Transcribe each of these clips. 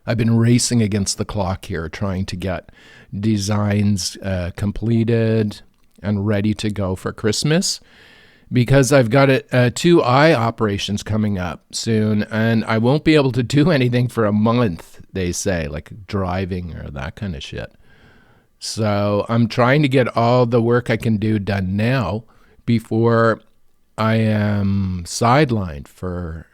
I've been racing against the clock here, trying to get designs completed and ready to go for Christmas, because I've got 2 eye operations coming up soon, and I won't be able to do anything for a month, they say, like driving or that kind of shit. So I'm trying to get all the work I can do done now before I am sidelined for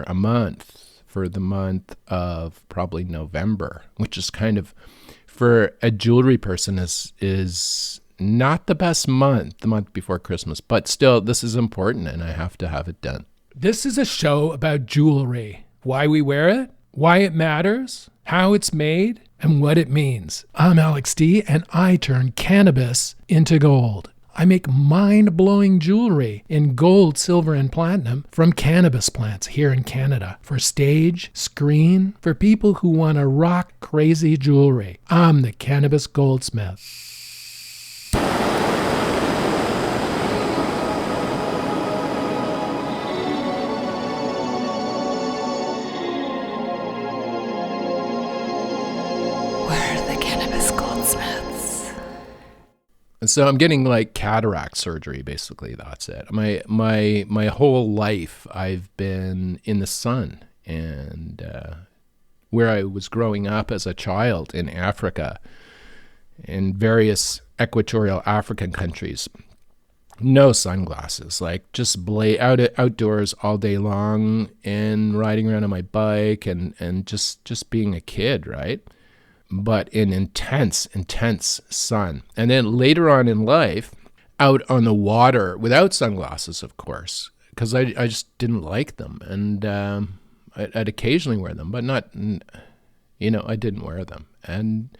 a month, for the month of probably November, which is kind of, for a jewelry person, is not the best month, the month before Christmas, but still, this is important and I have to have it done. This is a show about jewelry, why we wear it, why it matters, how it's made, and what it means. I'm Alex D, and I turn cannabis into gold. I make mind-blowing jewelry in gold, silver, and platinum from cannabis plants here in Canada for stage, screen, for people who want to rock crazy jewelry. I'm the Cannabis Goldsmith. So I'm getting like cataract surgery, basically. That's it. My whole life I've been in the sun, and where I was growing up as a child in Africa, in various equatorial African countries, no sunglasses, like just outdoors all day long and riding around on my bike and just being a kid, right? But in intense sun. And then later on in life, out on the water without sunglasses, of course, because I just didn't like them. And I'd occasionally wear them, but not, I didn't wear them.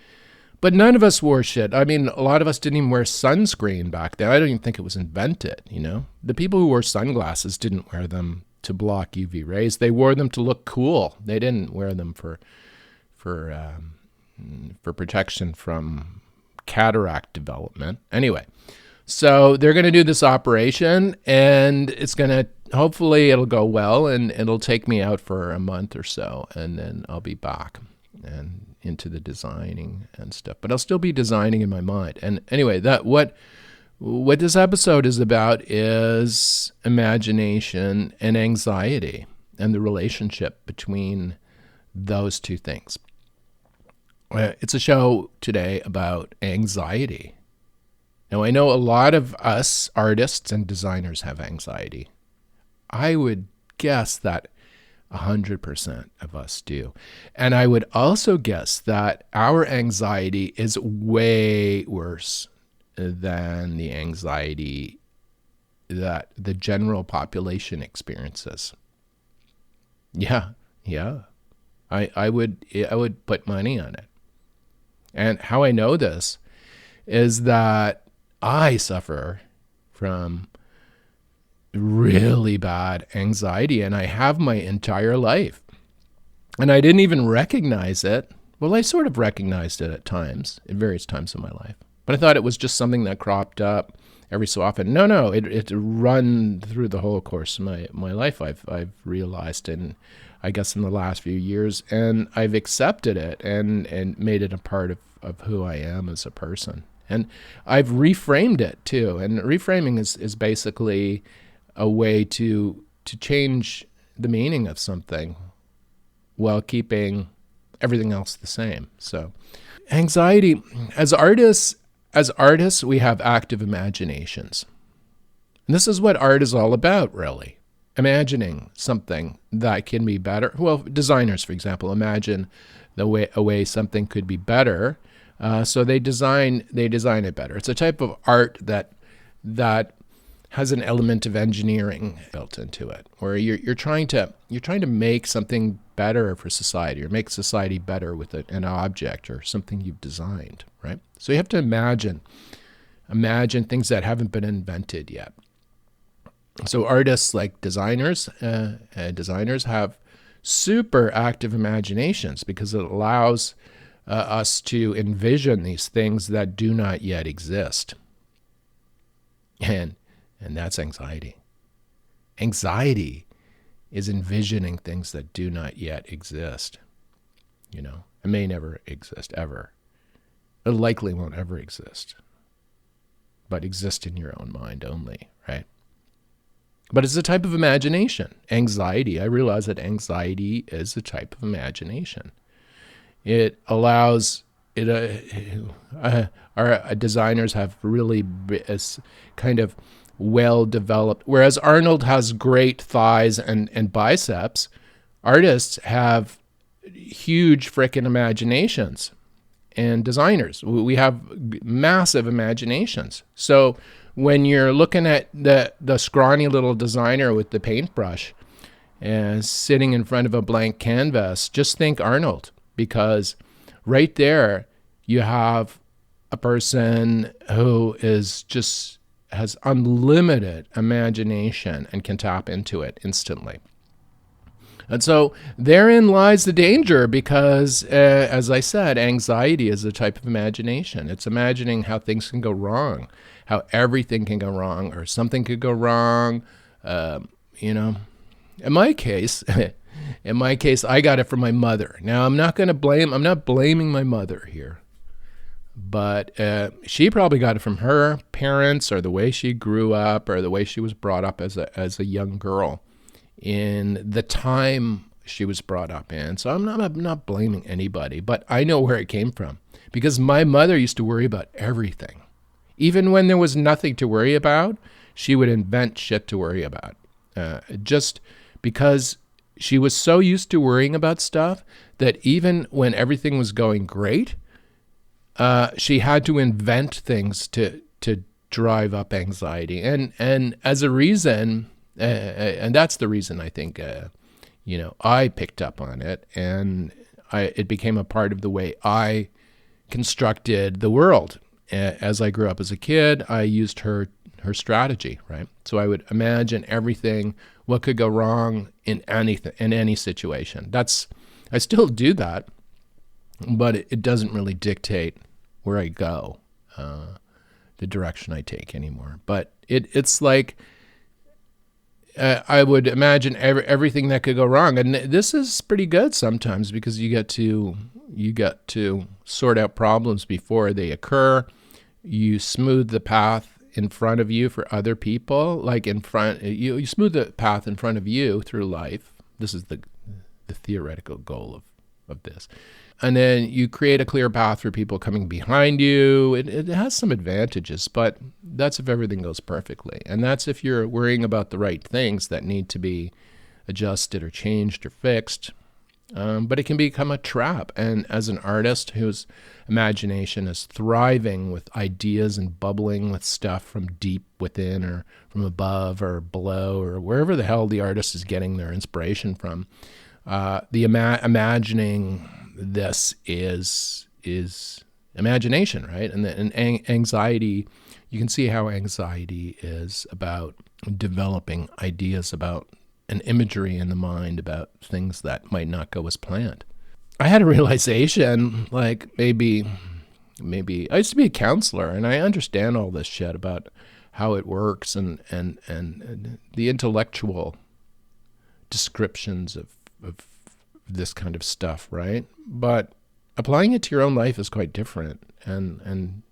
But none of us wore shit. I mean, a lot of us didn't even wear sunscreen back then. I don't even think it was invented, The people who wore sunglasses didn't wear them to block UV rays. They wore them to look cool. They didn't wear them for protection from cataract development. Anyway, so they're going to do this operation, and hopefully it'll go well, and it'll take me out for a month or so, and then I'll be back and into the designing and stuff. But I'll still be designing in my mind. And anyway, what this episode is about is imagination and anxiety and the relationship between those two things. It's a show today about anxiety. Now, I know a lot of us artists and designers have anxiety. I would guess that 100% of us do. And I would also guess that our anxiety is way worse than the anxiety that the general population experiences. Yeah. I would put money on it. And how I know this is that I suffer from really bad anxiety, and I have my entire life. And I didn't even recognize it. Well, I sort of recognized it at various times in my life. But I thought it was just something that cropped up every so often. No, it run through the whole course of my life. I've realized, and I guess in the last few years, and I've accepted it and made it a part of who I am as a person. And I've reframed it too. And reframing is basically a way to change the meaning of something while keeping everything else the same. So anxiety, as artists, we have active imaginations. And this is what art is all about, really. Imagining something that can be better. Well, designers, for example, imagine a way something could be better. So they design it better. It's a type of art that has an element of engineering built into it, where you're trying to make something better for society, or make society better with an object or something you've designed, right? So you have to imagine things that haven't been invented yet. So artists, like designers have super active imaginations, because it allows us to envision these things that do not yet exist. And that's anxiety. Anxiety is envisioning things that do not yet exist. It may never exist ever. It likely won't ever exist, but exist in your own mind only, right? But it's a type of imagination. Anxiety, I realize that anxiety is a type of imagination. It allows our designers have really kind of well developed, whereas Arnold has great thighs and biceps, artists have huge frickin' imaginations, and designers, we have massive imaginations. So when you're looking at the scrawny little designer with the paintbrush and sitting in front of a blank canvas, just think Arnold, because right there you have a person who has unlimited imagination and can tap into it instantly. And so therein lies the danger, because, as I said, anxiety is a type of imagination. It's imagining how things can go wrong, how everything can go wrong, or something could go wrong. In my case, I got it from my mother. Now, I'm not blaming my mother here, but she probably got it from her parents, or the way she grew up, or the way she was brought up as a young girl in the time she was brought up in. So I'm not blaming anybody, but I know where it came from, because my mother used to worry about everything. Even when there was nothing to worry about, she would invent shit to worry about. Just because she was so used to worrying about stuff that even when everything was going great, she had to invent things to drive up anxiety. And as a reason, and that's the reason I think, I picked up on it, and it became a part of the way I constructed the world. As I grew up as a kid, I used her strategy, right? So I would imagine everything, what could go wrong in any situation. I still do that, but it doesn't really dictate where I go, the direction I take anymore. But it's like, I would imagine everything that could go wrong, and this is pretty good sometimes, because you get to sort out problems before they occur. You smooth the path in front of you for other people, you smooth the path in front of you through life. This is the theoretical goal of this. And then you create a clear path for people coming behind you. It has some advantages, but that's if everything goes perfectly. And that's if you're worrying about the right things that need to be adjusted or changed or fixed. But it can become a trap. And as an artist whose imagination is thriving with ideas and bubbling with stuff from deep within, or from above or below, or wherever the hell the artist is getting their inspiration from, imagining this is imagination, right? And anxiety, you can see how anxiety is about developing ideas about an imagery in the mind about things that might not go as planned. I had a realization, like maybe I used to be a counselor, and I understand all this shit about how it works and the intellectual descriptions of this kind of stuff, right? But applying it to your own life is quite different, and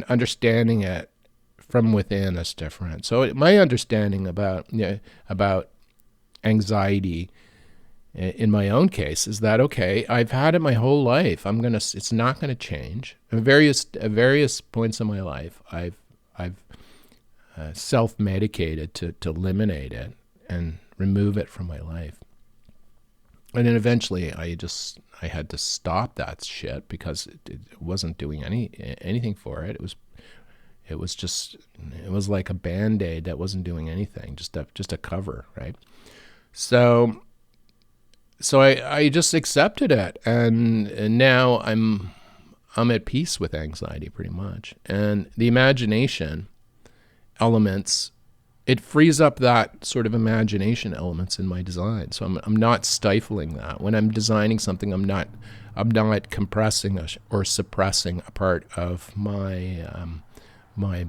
understanding it from within is different. So my understanding about anxiety in my own case is that, okay, I've had it my whole life. It's not gonna change. At various points in my life, I've self-medicated to eliminate it and remove it from my life. And then eventually I had to stop that shit, because it wasn't doing anything for it. It was like a Band-Aid that wasn't doing anything, just a cover, right? So I just accepted it, and now I'm at peace with anxiety pretty much. And the imagination elements, it frees up that sort of imagination elements in my design. So I'm not stifling that. When I'm designing something, I'm not compressing or suppressing a part of my my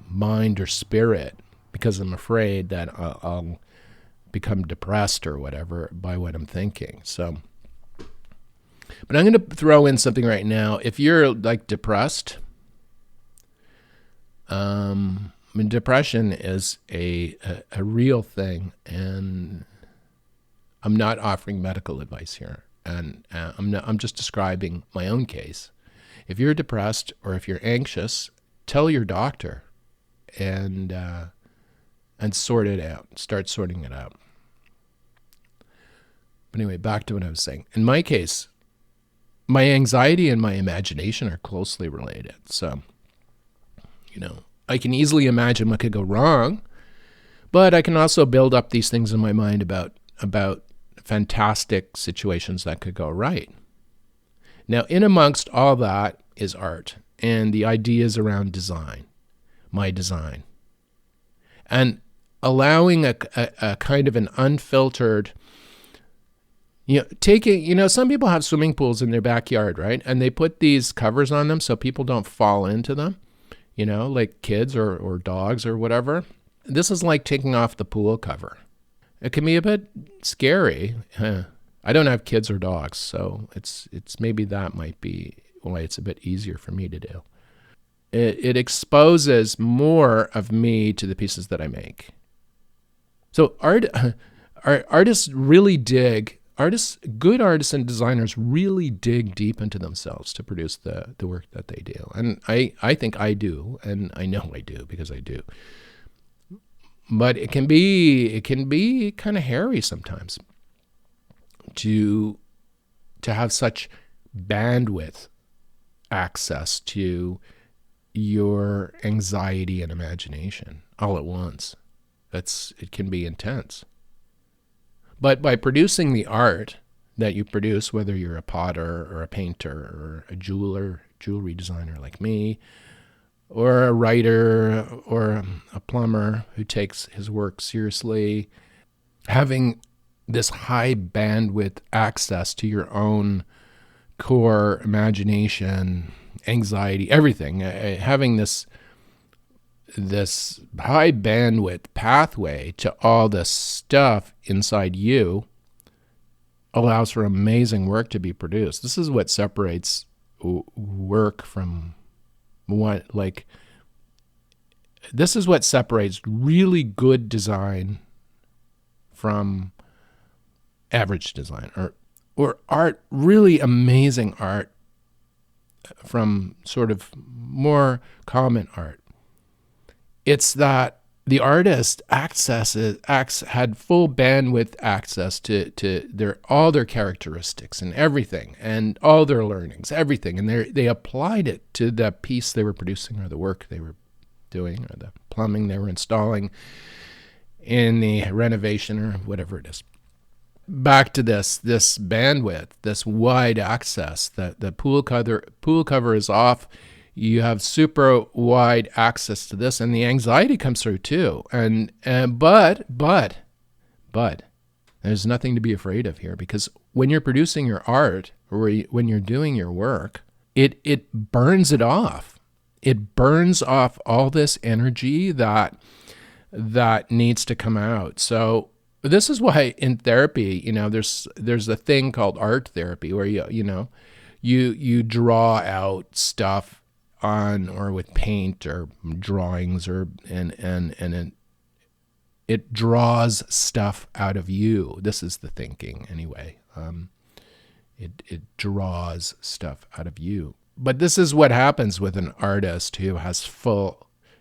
mind or spirit, because I'm afraid that I'll become depressed or whatever by what I'm thinking. So, but I'm going to throw in something right now. If you're like depressed, depression is a real thing, and I'm not offering medical advice here, and I'm just describing my own case. If you're depressed or if you're anxious, tell your doctor, and sort it out. Start sorting it out. But anyway, back to what I was saying. In my case, my anxiety and my imagination are closely related. So, I can easily imagine what could go wrong, but I can also build up these things in my mind about fantastic situations that could go right. Now, in amongst all that is art and the ideas around design, my design, and allowing a kind of an unfiltered, some people have swimming pools in their backyard, right? And they put these covers on them so people don't fall into them, like kids or dogs or whatever. This is like taking off the pool cover. It can be a bit scary. I don't have kids or dogs, so it's maybe that might be why it's a bit easier for me to do. It exposes more of me to the pieces that I make. So artists really dig. Good artists and designers really dig deep into themselves to produce the work that they do. And I think I do, and I know I do because I do. But it can be kind of hairy sometimes to have such bandwidth access to your anxiety and imagination all at once. It can be intense. But by producing the art that you produce, whether you're a potter or a painter or a jewelry designer like me, or a writer or a plumber who takes his work seriously, having this high bandwidth access to your own core imagination, anxiety, everything, having this high bandwidth pathway to all this stuff inside you allows for amazing work to be produced. This is what separates work from this is what separates really good design from average design, or art, really amazing art, from sort of more common art. It's that the artist had full bandwidth access to all their characteristics and everything, and all their learnings, everything, and they applied it to the piece they were producing, or the work they were doing, or the plumbing they were installing in the renovation, or whatever it is. Back to this bandwidth, this wide access. The pool cover is off. You have super wide access to this, and the anxiety comes through too. But there's nothing to be afraid of here, because when you're producing your art, or when you're doing your work, it burns it off. It burns off all this energy that needs to come out. So this is why in therapy, there's a thing called art therapy, where you draw out stuff on, or with paint or drawings, and it draws stuff out of you. This is the thinking anyway. It draws stuff out of you. But this is what happens with an artist who has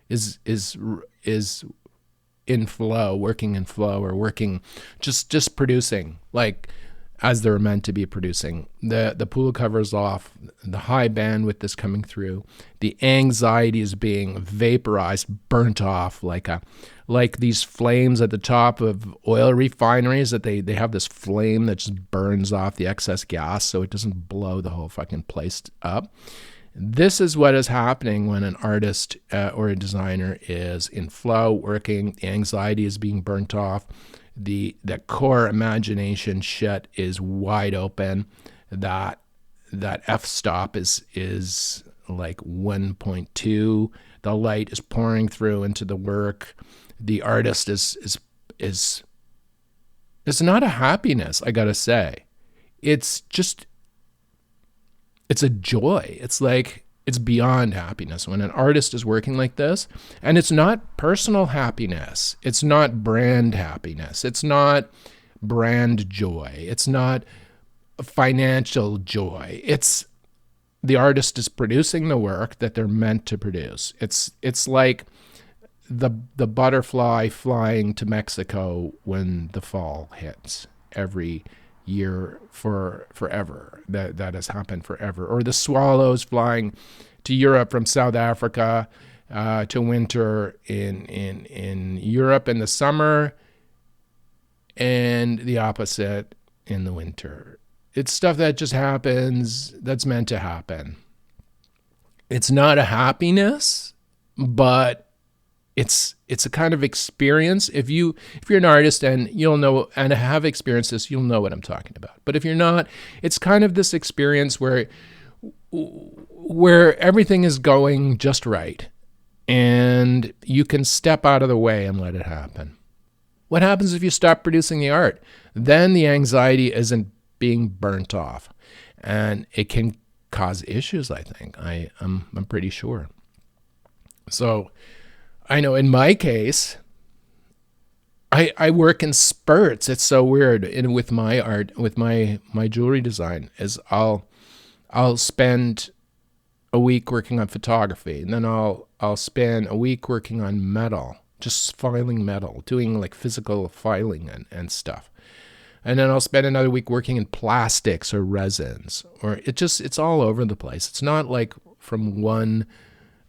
is in flow, working in flow, or working just producing like as they're meant to be producing. The pool cover's off, the high bandwidth is coming through, the anxiety is being vaporized, burnt off, like these flames at the top of oil refineries, that they have this flame that just burns off the excess gas so it doesn't blow the whole fucking place up. This is what is happening when an artist or a designer is in flow, working. The anxiety is being burnt off. The core imagination shit is wide open. That f-stop is like 1.2. The light is pouring through into the work. The artist is It's not a happiness, I gotta say. It's a joy. It's like, it's beyond happiness when an artist is working like this. And it's not personal happiness. It's not brand happiness. It's not brand joy. It's not financial joy. It's the artist is producing the work that they're meant to produce. It's like the butterfly flying to Mexico when the fall hits every year forever. That has happened forever. Or the swallows flying to Europe from South Africa to winter in Europe in the summer, and the opposite in the winter. It's stuff that just happens, that's meant to happen. It's not a happiness, but it's a kind of experience. If you're an artist and you'll know and have experienced this, you'll know what I'm talking about. But if you're not, it's kind of this experience where everything is going just right and you can step out of the way and let it happen. What happens if you stop producing the art? Then the anxiety isn't being burnt off, and it can cause issues, I think. I'm pretty sure. So I know in my case, I work in spurts. It's so weird. And with my art, with my jewelry design, is I'll spend a week working on photography, and then I'll spend a week working on metal, just filing metal, doing like physical filing and stuff. And then I'll spend another week working in plastics or resins, or it's all over the place. It's not like from one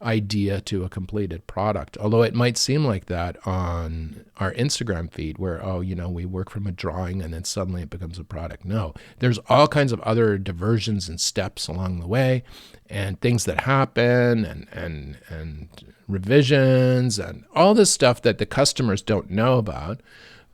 idea to a completed product, although it might seem like that on our Instagram feed where, we work from a drawing and then suddenly it becomes a product. No, there's all kinds of other diversions and steps along the way and things that happen and revisions and all this stuff that the customers don't know about,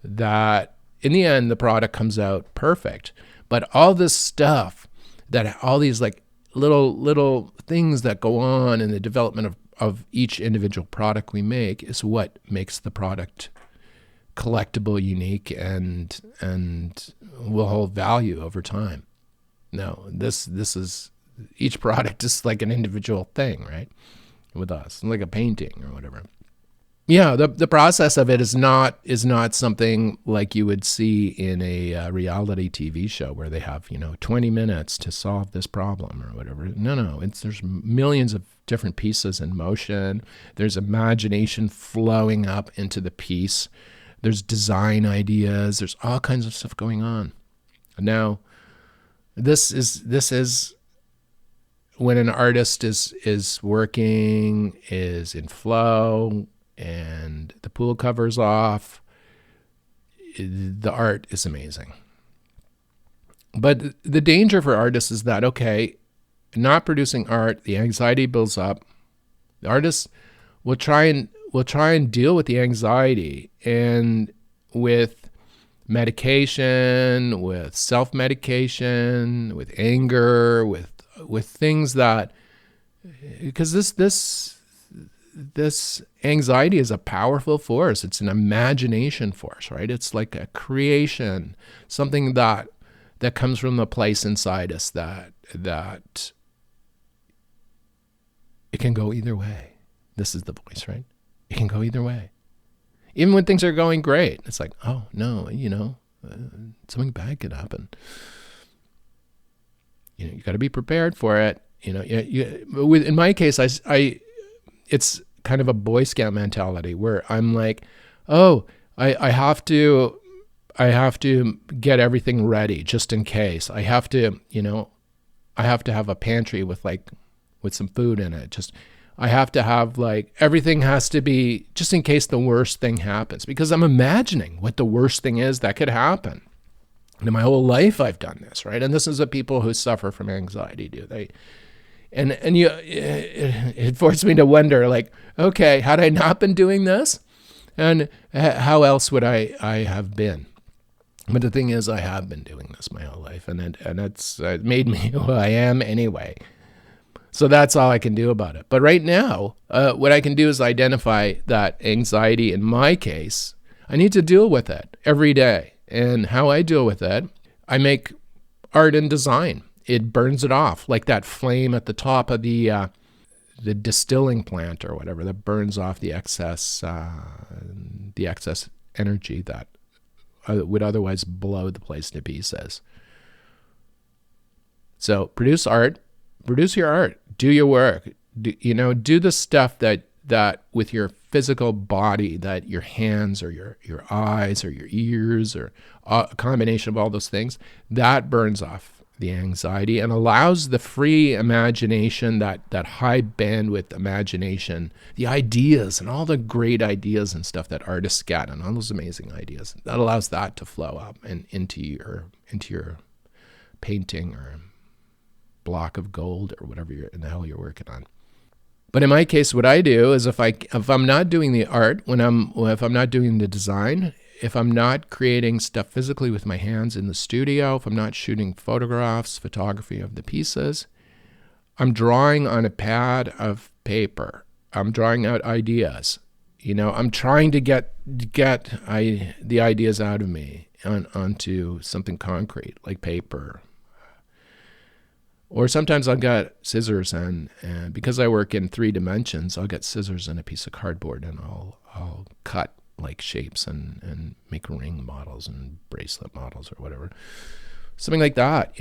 that in the end, the product comes out perfect. But all this stuff, that all these like little things that go on in the development of each individual product we make is what makes the product collectible, unique, and will hold value over time. No, this is, each product is like an individual thing, right? With us, like a painting or whatever. Yeah, the process of it is not something like you would see in a reality TV show where they have 20 minutes to solve this problem or whatever. No, there's millions of different pieces in motion. There's imagination flowing up into the piece. There's design ideas. There's all kinds of stuff going on. Now, this is when an artist is working, is in flow, and the pool cover's off, the art is amazing. But the danger for artists is that, not producing art, the anxiety builds up. The artist will try and deal with the anxiety, and with medication, with self-medication, with anger, with things that, because this anxiety is a powerful force. It's an imagination force, right? It's like a creation, something that comes from the place inside us that it can go either way. This is the voice, right? It can go either way. Even when things are going great, it's like, oh no, something bad could happen. You got to be prepared for it. In my case, it's kind of a Boy Scout mentality where I'm like, I have to get everything ready just in case. I have to have a pantry with some food in it. I have to have everything has to be just in case the worst thing happens, because I'm imagining what the worst thing is that could happen. And in my whole life, I've done this, right? And this is what people who suffer from anxiety do. It forced me to wonder, okay, had I not been doing this, and how else would I have been? But the thing is, I have been doing this my whole life, and it's made me who I am anyway. So that's all I can do about it. But right now, what I can do is identify that anxiety. In my case, I need to deal with it every day. And how I deal with it, I make art and design. It burns it off, like that flame at the top of the distilling plant or whatever that burns off the excess energy that would otherwise blow the place to pieces. So produce your art, do your work, do the stuff that with your physical body, that your hands or your eyes or your ears or a combination of all those things, that burns off the anxiety and allows the free imagination, that high bandwidth imagination, the ideas and all the great ideas and stuff that artists get and all those amazing ideas, that allows that to flow up and into your painting or block of gold or whatever in the hell you're working on. But in my case, what I do is if I'm not doing the art, if I'm not doing the design, if I'm not creating stuff physically with my hands in the studio, if I'm not shooting photography of the pieces, I'm drawing on a pad of paper. I'm drawing out ideas. I'm trying to get the ideas out of me onto something concrete like paper. Or sometimes I'll get scissors and because I work in 3 dimensions, I'll get scissors and a piece of cardboard and I'll cut like shapes and make ring models and bracelet models or whatever. Something like that,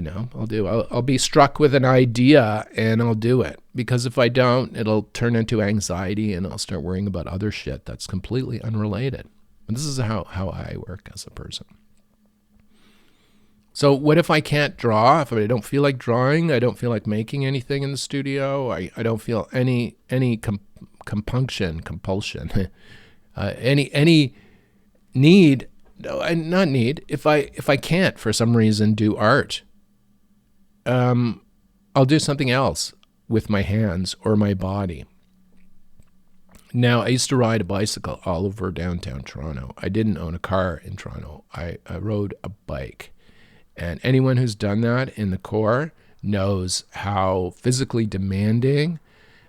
I'll be struck with an idea and I'll do it. Because if I don't, it'll turn into anxiety and I'll start worrying about other shit that's completely unrelated. And this is how I work as a person. So what if I can't draw? If I don't feel like drawing, I don't feel like making anything in the studio, I don't feel any compulsion, any need, not need. If I can't for some reason do art, I'll do something else with my hands or my body. Now, I used to ride a bicycle all over downtown Toronto. I didn't own a car in Toronto. I rode a bike. And anyone who's done that in the core knows how physically demanding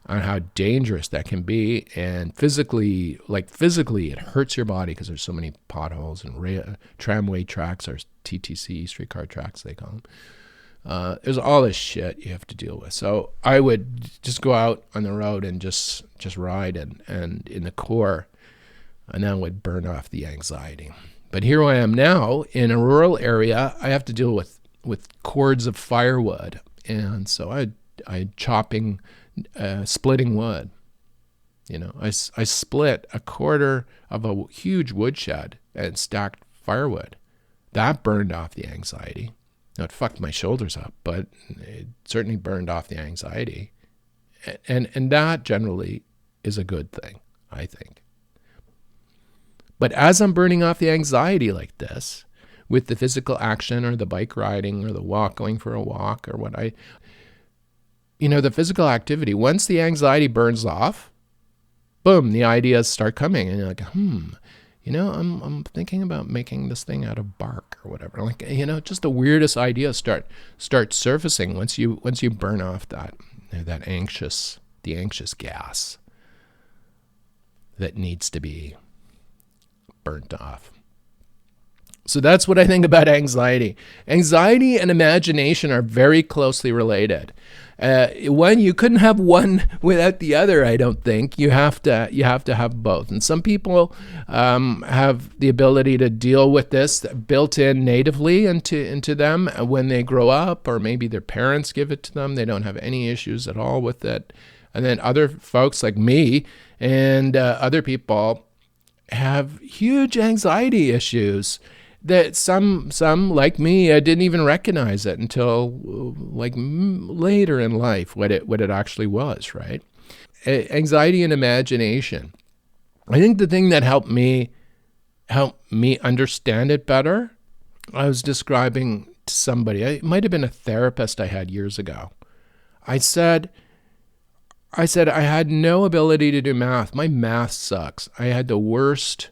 and how dangerous that can be. And physically, it hurts your body because there's so many potholes and tramway tracks, or TTC, streetcar tracks, they call them. There's all this shit you have to deal with. So I would just go out on the road and just ride and in the core, and that would burn off the anxiety. But here I am now in a rural area. I have to deal with cords of firewood. And so I chopping, splitting wood. I split a quarter of a huge woodshed and stacked firewood. That burned off the anxiety. Now, it fucked my shoulders up, but it certainly burned off the anxiety. And that generally is a good thing, I think. But as I'm burning off the anxiety like this, with the physical action or the bike riding or the going for a walk or the physical activity, once the anxiety burns off, boom, the ideas start coming. And you're like, I'm thinking about making this thing out of bark or whatever. Just the weirdest ideas start surfacing once you burn off the anxious gas that needs to be burnt off. So that's what I think about anxiety. Anxiety and imagination are very closely related. You couldn't have one without the other, I don't think. You have to have both. And some people have the ability to deal with this built in natively into them when they grow up, or maybe their parents give it to them. They don't have any issues at all with it. And then other folks like me and other people have huge anxiety issues that some like me, I didn't even recognize it until later in life what it actually was, right? Anxiety and imagination. I think the thing that helped me understand it better, I was describing to somebody, it might have been a therapist I had years ago. I said I had no ability to do math. My math sucks. I had the worst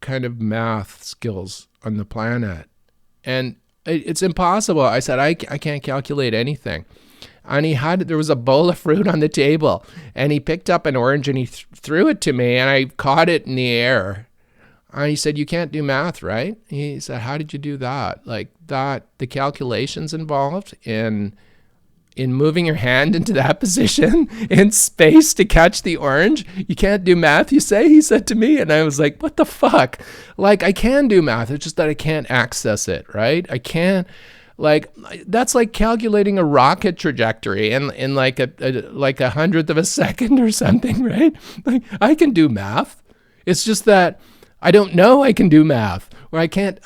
kind of math skills on the planet. And it's impossible. I said, I can't calculate anything. And there was a bowl of fruit on the table, and he picked up an orange and he threw it to me, and I caught it in the air. And he said, you can't do math, right? He said, how did you do that? Like that, the calculations involved in moving your hand into that position in space to catch the orange. You can't do math, you say? He said to me. And I was like, what the fuck? Like, I can do math. It's just that I can't access it, right? I can't. Like, that's like calculating a rocket trajectory in like a 100th of a second or something, right? Like, I can do math. It's just that I don't know I can do math, or I can't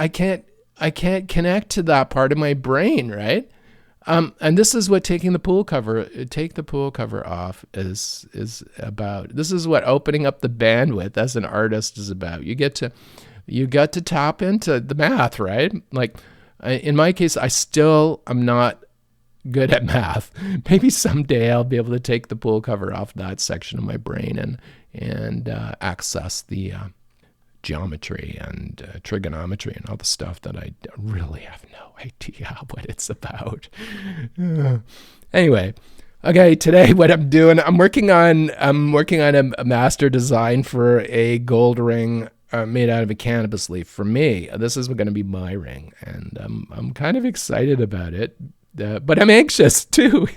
connect to that part of my brain, right? And this is what take the pool cover off is about. This is what opening up the bandwidth as an artist is about. You get to tap into the math, right? Like, in my case, I still am not good at math. Maybe someday I'll be able to take the pool cover off that section of my brain and access the geometry and trigonometry and all the stuff that I really have no idea what it's about. Anyway, okay, today what I'm doing, I'm working on a master design for a gold ring made out of a cannabis leaf. For me, this is going to be my ring, and I'm kind of excited about it, but I'm anxious too.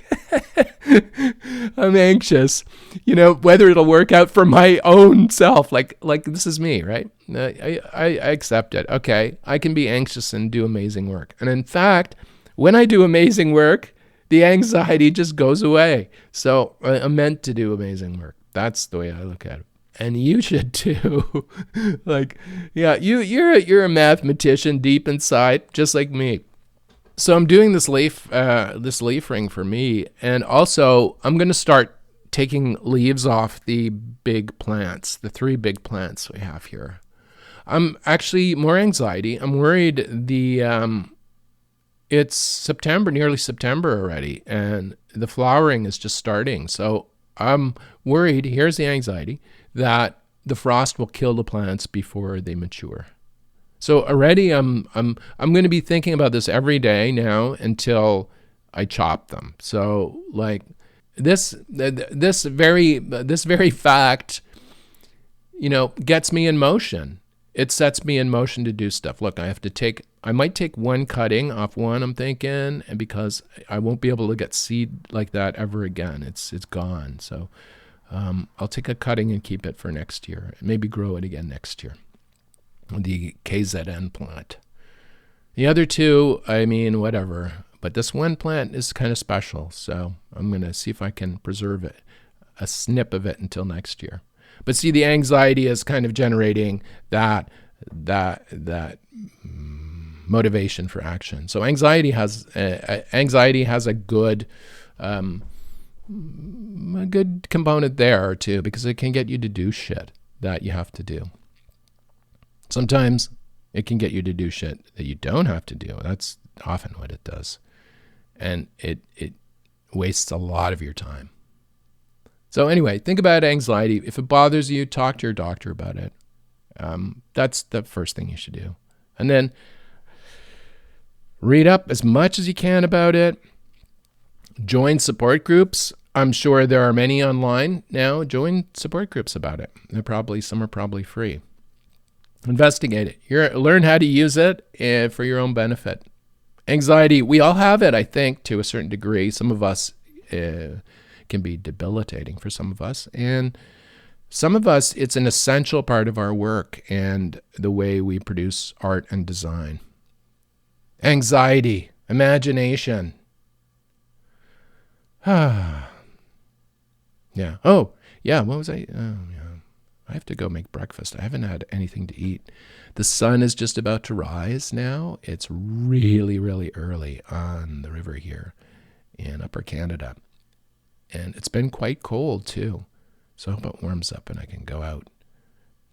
I'm anxious, whether it'll work out for my own self. Like this is me, right? I accept it. Okay, I can be anxious and do amazing work. And in fact, when I do amazing work, the anxiety just goes away. So I'm meant to do amazing work. That's the way I look at it. And you should too. Like, yeah, you're a mathematician deep inside, just like me. So I'm doing this leaf ring for me, and also I'm going to start taking leaves off the big plants, the 3 big plants we have here. I'm actually more anxiety. I'm worried it's September, nearly September already, and the flowering is just starting. So I'm worried, here's the anxiety, that the frost will kill the plants before they mature. So already I'm going to be thinking about this every day now until I chop them. So like this very fact, gets me in motion. It sets me in motion to do stuff. Look, I might take one cutting off one, I'm thinking, and because I won't be able to get seed like that ever again. It's gone. So I'll take a cutting and keep it for next year. Maybe grow it again next year. The KZN plant. The other 2, whatever. But this one plant is kind of special, so I'm going to see if I can preserve it, a snip of it until next year. But see, the anxiety is kind of generating that motivation for action. So anxiety has a good component there too, because it can get you to do shit that you have to do. Sometimes it can get you to do shit that you don't have to do. That's often what it does. And it wastes a lot of your time. So anyway, think about anxiety. If it bothers you, talk to your doctor about it. That's the first thing you should do. And then read up as much as you can about it. Join support groups. I'm sure there are many online now. Join support groups about it. Some are probably free. Investigate it. Learn how to use it for your own benefit. Anxiety, we all have it, I think, to a certain degree. Some of us can be debilitating for some of us. And some of us, it's an essential part of our work and the way we produce art and design. Anxiety, imagination. Yeah. Oh, yeah. What was I? Oh, yeah. I have to go make breakfast. I haven't had anything to eat. The sun is just about to rise now. It's really, really early on the river here in Upper Canada. And it's been quite cold too. So I hope it warms up and I can go out,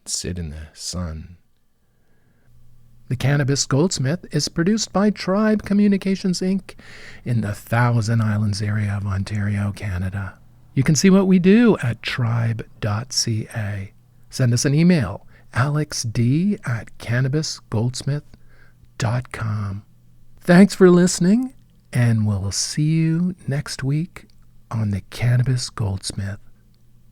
sit in the sun. The Cannabis Goldsmith is produced by Tribe Communications, Inc. in the Thousand Islands area of Ontario, Canada. You can see what we do at tribe.ca. Send us an email, alexd@cannabisgoldsmith.com. Thanks for listening, and we'll see you next week on the Cannabis Goldsmith.